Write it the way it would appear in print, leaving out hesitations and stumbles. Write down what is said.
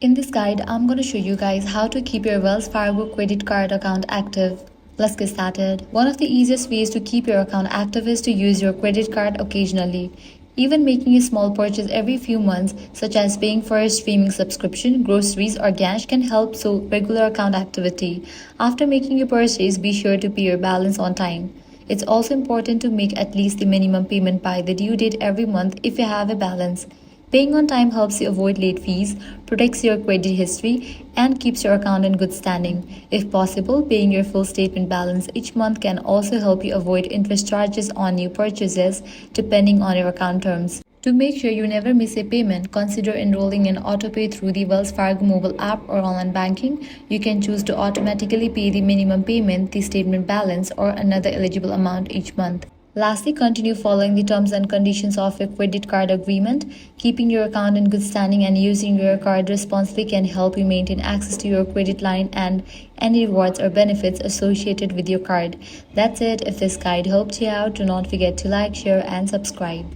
In this guide, I'm going to show you guys how to keep your Wells Fargo credit card account active. Let's get started. One of the easiest ways to keep your account active is to use your credit card occasionally. Even making a small purchase every few months, such as paying for a streaming subscription, groceries, or gas, can help so regular account activity. After making your purchase, be sure to pay your balance on time. It's also important to make at least the minimum payment by the due date every month if you have a balance. Paying on time helps you avoid late fees, protects your credit history, and keeps your account in good standing. If possible, paying your full statement balance each month can also help you avoid interest charges on new purchases, depending on your account terms. To make sure you never miss a payment, consider enrolling in autopay through the Wells Fargo mobile app or online banking. You can choose to automatically pay the minimum payment, the statement balance, or another eligible amount each month. Lastly, continue following the terms and conditions of your credit card agreement. Keeping your account in good standing and using your card responsibly can help you maintain access to your credit line and any rewards or benefits associated with your card. That's it. If this guide helped you out, do not forget to like, share, and subscribe.